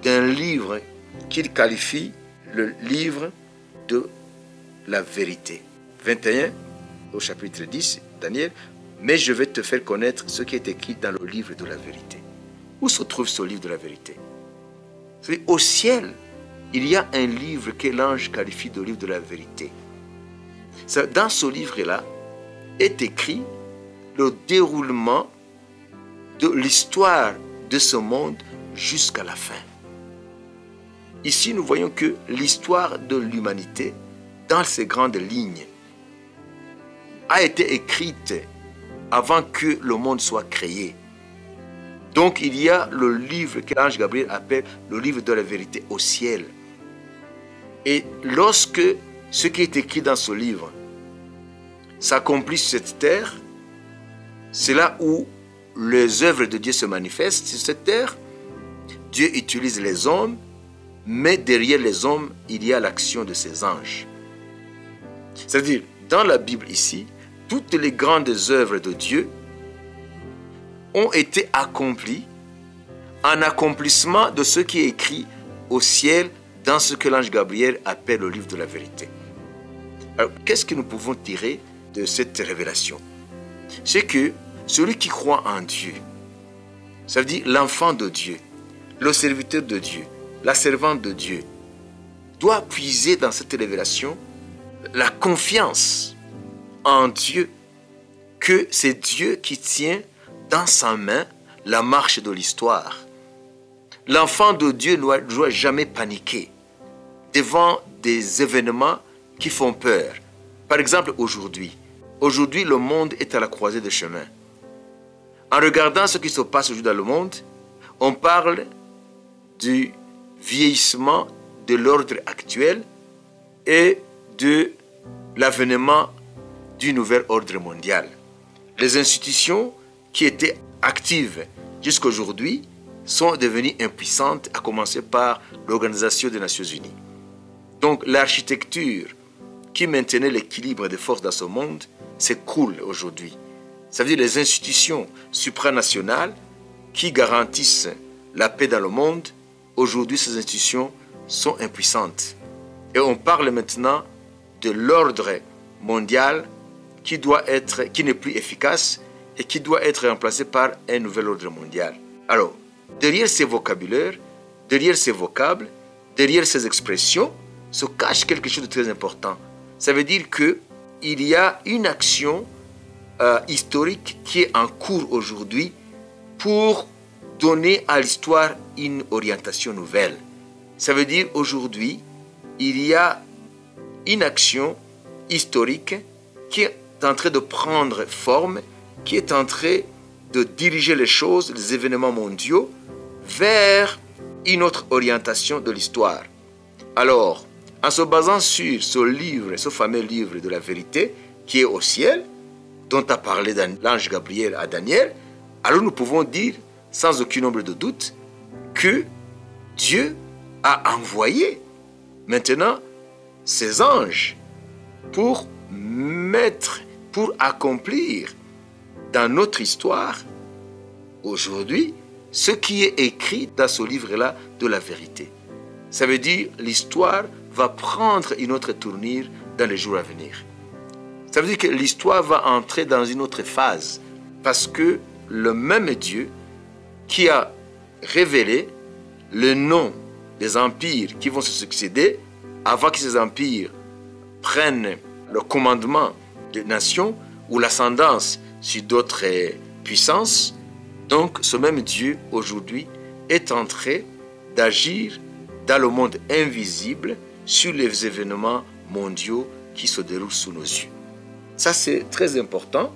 d'un livre qu'il qualifie le livre de la vérité. 21 au chapitre 10, Daniel, mais je vais te faire connaître ce qui est écrit dans le livre de la vérité. Où se trouve ce livre de la vérité? Au ciel, il y a un livre que l'ange qualifie de livre de la vérité. Dans ce livre-là est écrit le déroulement de l'histoire de ce monde jusqu'à la fin. Ici, nous voyons que l'histoire de l'humanité, dans ses grandes lignes, a été écrite avant que le monde soit créé. Donc, il y a le livre que l'ange Gabriel appelle le livre de la vérité au ciel. Et lorsque ce qui est écrit dans ce livre s'accomplit sur cette terre, c'est là où les œuvres de Dieu se manifestent sur cette terre. Dieu utilise les hommes, mais derrière les hommes, il y a l'action de ses anges. C'est-à-dire, dans la Bible ici, toutes les grandes œuvres de Dieu ont été accomplies en accomplissement de ce qui est écrit au ciel dans ce que l'ange Gabriel appelle le livre de la vérité. Alors, qu'est-ce que nous pouvons tirer de cette révélation? C'est que celui qui croit en Dieu, ça veut dire l'enfant de Dieu, le serviteur de Dieu, la servante de Dieu, doit puiser dans cette révélation la confiance en Dieu, que c'est Dieu qui tient dans sa main la marche de l'histoire. L'enfant de Dieu ne doit jamais paniquer devant des événements qui font peur. Par exemple, aujourd'hui, le monde est à la croisée des chemins. En regardant ce qui se passe aujourd'hui dans le monde, on parle du vieillissement de l'ordre actuel et de l'avènement du nouvel ordre mondial. Les institutions qui étaient actives jusqu'à aujourd'hui sont devenues impuissantes, à commencer par l'Organisation des Nations Unies. Donc l'architecture qui maintenait l'équilibre des forces dans ce monde s'écroule aujourd'hui. Ça veut dire les institutions supranationales qui garantissent la paix dans le monde, aujourd'hui ces institutions sont impuissantes. Et on parle maintenant de l'ordre mondial qui n'est plus efficace et qui doit être remplacé par un nouvel ordre mondial. Alors, derrière ces vocabulaires, derrière ces vocables, derrière ces expressions, se cache quelque chose de très important. Ça veut dire qu'il y a une action historique qui est en cours aujourd'hui pour donner à l'histoire une orientation nouvelle. Ça veut dire aujourd'hui, il y a une action historique qui est en train de prendre forme, qui est en train de diriger les choses, les événements mondiaux, vers une autre orientation de l'histoire. Alors, en se basant sur ce livre, ce fameux livre de la vérité, qui est au ciel, dont a parlé l'ange Gabriel à Daniel, alors nous pouvons dire, sans aucun nombre de doutes, que Dieu a envoyé maintenant ses anges pour accomplir dans notre histoire, aujourd'hui, ce qui est écrit dans ce livre-là de la vérité. Ça veut dire l'histoire va prendre une autre tournure dans les jours à venir. Ça veut dire que l'histoire va entrer dans une autre phase parce que le même Dieu qui a révélé le nom des empires qui vont se succéder avant que ces empires prennent le commandement des nations ou l'ascendance sur d'autres puissances. Donc ce même Dieu aujourd'hui est en train d'agir dans le monde invisible sur les événements mondiaux qui se déroulent sous nos yeux. Ça c'est très important.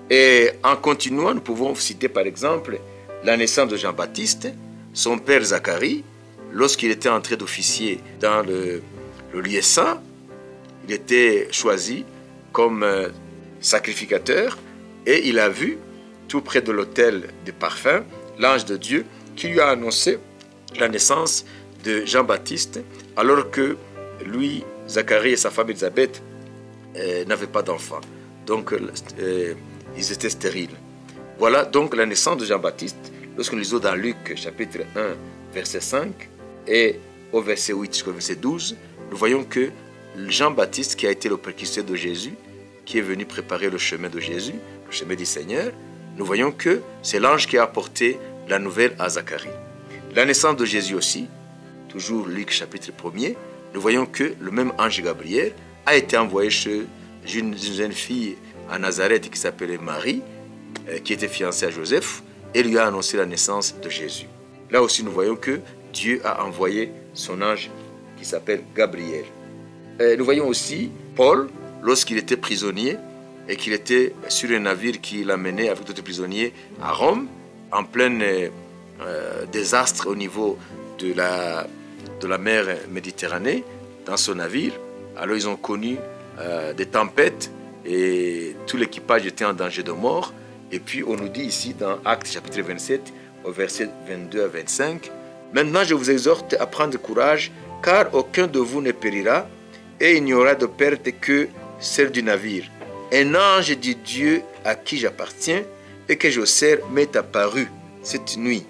Et en continuant, nous pouvons citer par exemple la naissance de Jean-Baptiste, son père Zacharie, lorsqu'il était entré d'officier dans le lieu saint, il était choisi comme sacrificateur et il a vu, tout près de l'autel de parfum, l'ange de Dieu qui lui a annoncé la naissance de Jean-Baptiste alors que lui, Zacharie et sa femme Élisabeth n'avaient pas d'enfant. Donc, ils étaient stériles. Voilà donc la naissance de Jean-Baptiste. Lorsque nous lisons dans Luc chapitre 1, verset 5 et au verset 8 jusqu'au verset 12, nous voyons que Jean-Baptiste, qui a été le précurseur de Jésus, qui est venu préparer le chemin de Jésus, le chemin du Seigneur, nous voyons que c'est l'ange qui a apporté la nouvelle à Zacharie. La naissance de Jésus aussi, toujours Luc chapitre 1er, nous voyons que le même ange Gabriel a été envoyé chez une jeune fille à Nazareth qui s'appelait Marie, qui était fiancée à Joseph, et lui a annoncé la naissance de Jésus. Là aussi, nous voyons que Dieu a envoyé son ange qui s'appelle Gabriel. Nous voyons aussi Paul, lorsqu'il était prisonnier et qu'il était sur un navire qui l'amenait avec d'autres prisonniers à Rome, en plein désastre au niveau de la mer Méditerranée, dans son navire. Alors ils ont connu des tempêtes et tout l'équipage était en danger de mort. Et puis on nous dit ici dans Actes chapitre 27, au verset 22 à 25, « Maintenant je vous exhorte à prendre courage, car aucun de vous ne périra, et il n'y aura de perte que celle du navire. Un ange du Dieu à qui j'appartiens et que je sers m'est apparu cette nuit.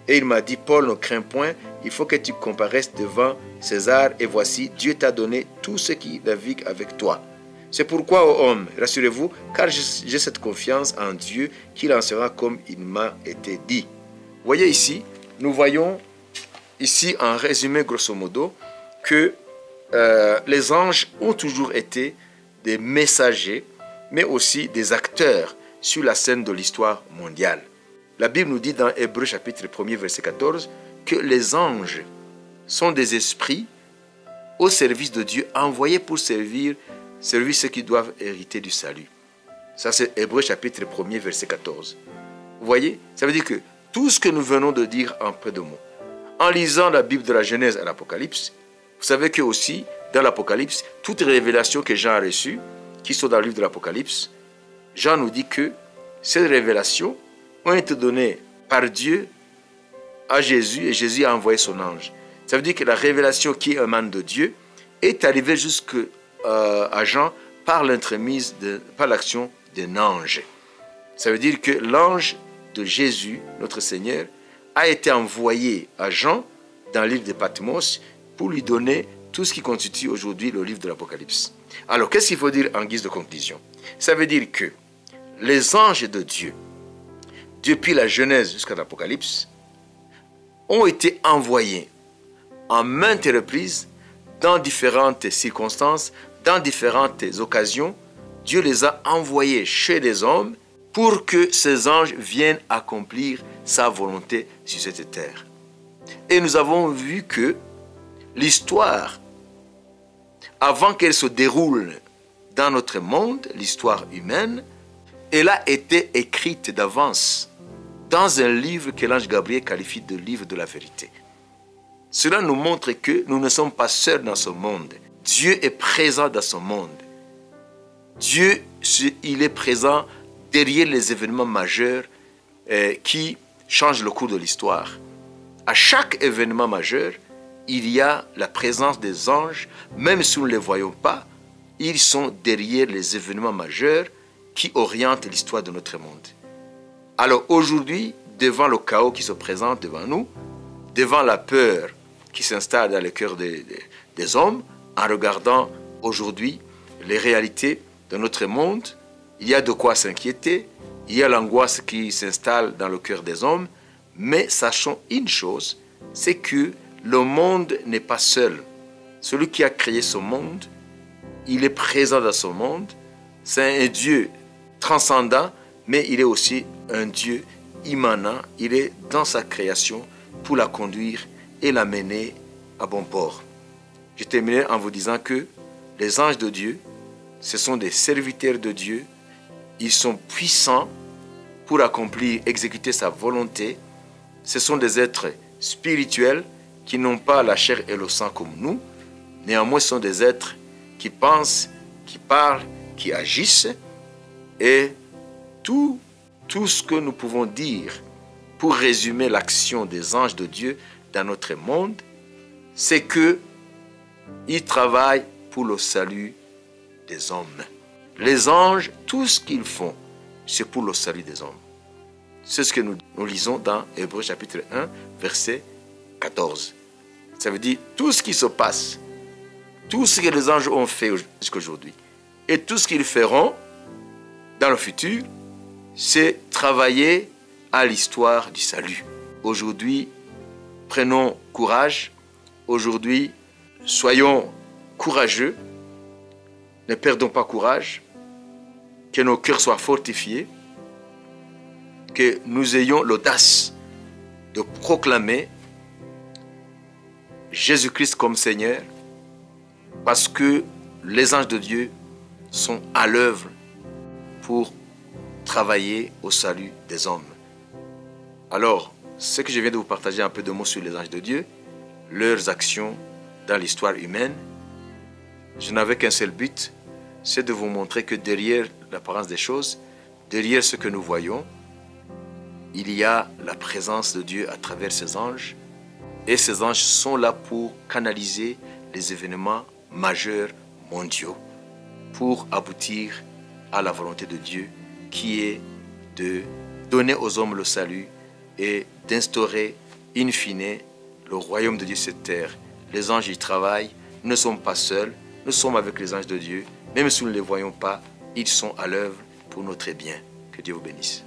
Et il m'a dit, Paul, ne crains point, il faut que tu comparaisses devant César, et voici, Dieu t'a donné tout ce qui navigue avec toi. C'est pourquoi, ô homme, rassurez-vous, car j'ai cette confiance en Dieu qu'il en sera comme il m'a été dit. » Vous voyez ici, nous voyons ici en résumé grosso modo que les anges ont toujours été des messagers, mais aussi des acteurs sur la scène de l'histoire mondiale. La Bible nous dit dans Hébreux chapitre 1er verset 14 que les anges sont des esprits au service de Dieu, envoyés pour servir ceux qui doivent hériter du salut. Ça c'est Hébreux chapitre 1er verset 14. Vous voyez, ça veut dire que tout ce que nous venons de dire en peu de mots, en lisant la Bible de la Genèse à l'Apocalypse, vous savez que aussi dans l'Apocalypse, toutes les révélations que Jean a reçues, qui sont dans le livre de l'Apocalypse, Jean nous dit que ces révélations ont été données par Dieu à Jésus et Jésus a envoyé son ange. Ça veut dire que la révélation qui émane de Dieu est arrivée jusqu'à Jean par l'entremise, par l'action d'un ange. Ça veut dire que l'ange de Jésus, notre Seigneur, a été envoyé à Jean dans l'île de Patmos pour lui donner tout ce qui constitue aujourd'hui le livre de l'Apocalypse. Alors, qu'est-ce qu'il faut dire en guise de conclusion? Ça veut dire que les anges de Dieu, depuis la Genèse jusqu'à l'Apocalypse, ont été envoyés en maintes reprises, dans différentes circonstances, dans différentes occasions. Dieu les a envoyés chez les hommes pour que ces anges viennent accomplir sa volonté sur cette terre. Et nous avons vu que l'histoire, avant qu'elle se déroule dans notre monde, l'histoire humaine, elle a été écrite d'avance dans un livre que l'ange Gabriel qualifie de livre de la vérité. Cela nous montre que nous ne sommes pas seuls dans ce monde. Dieu est présent dans ce monde. Dieu, il est présent derrière les événements majeurs qui changent le cours de l'histoire. À chaque événement majeur, il y a la présence des anges, même si nous ne les voyons pas, ils sont derrière les événements majeurs qui orientent l'histoire de notre monde. Alors aujourd'hui, devant le chaos qui se présente devant nous, devant la peur qui s'installe dans le cœur des hommes, en regardant aujourd'hui les réalités de notre monde, il y a de quoi s'inquiéter, il y a l'angoisse qui s'installe dans le cœur des hommes, mais sachons une chose, c'est que le monde n'est pas seul. Celui qui a créé ce monde, il est présent dans ce monde, c'est un Dieu transcendant, mais il est aussi un Dieu immanent, il est dans sa création pour la conduire et la mener à bon port. Je terminerai en vous disant que les anges de Dieu, ce sont des serviteurs de Dieu, ils sont puissants pour accomplir, exécuter sa volonté, ce sont des êtres spirituels qui n'ont pas la chair et le sang comme nous, néanmoins sont des êtres qui pensent, qui parlent, qui agissent. Et tout ce que nous pouvons dire pour résumer l'action des anges de Dieu dans notre monde, c'est qu'ils travaillent pour le salut des hommes. Les anges, tout ce qu'ils font, c'est pour le salut des hommes. C'est ce que nous lisons dans Hébreux chapitre 1, verset 14. Ça veut dire tout ce qui se passe, tout ce que les anges ont fait jusqu'à aujourd'hui et tout ce qu'ils feront dans le futur, c'est travailler à l'histoire du salut. Aujourd'hui, prenons courage. Aujourd'hui, soyons courageux. Ne perdons pas courage. Que nos cœurs soient fortifiés. Que nous ayons l'audace de proclamer Jésus-Christ comme Seigneur, parce que les anges de Dieu sont à l'œuvre pour travailler au salut des hommes. Alors, ce que je viens de vous partager un peu de mots sur les anges de Dieu, leurs actions dans l'histoire humaine, je n'avais qu'un seul but, c'est de vous montrer que derrière l'apparence des choses, derrière ce que nous voyons, il y a la présence de Dieu à travers ces anges. Et ces anges sont là pour canaliser les événements majeurs mondiaux, pour aboutir à la volonté de Dieu, qui est de donner aux hommes le salut et d'instaurer, in fine, le royaume de Dieu sur cette terre. Les anges y travaillent, nous ne sommes pas seuls, nous sommes avec les anges de Dieu. Même si nous ne les voyons pas, ils sont à l'œuvre pour notre bien. Que Dieu vous bénisse.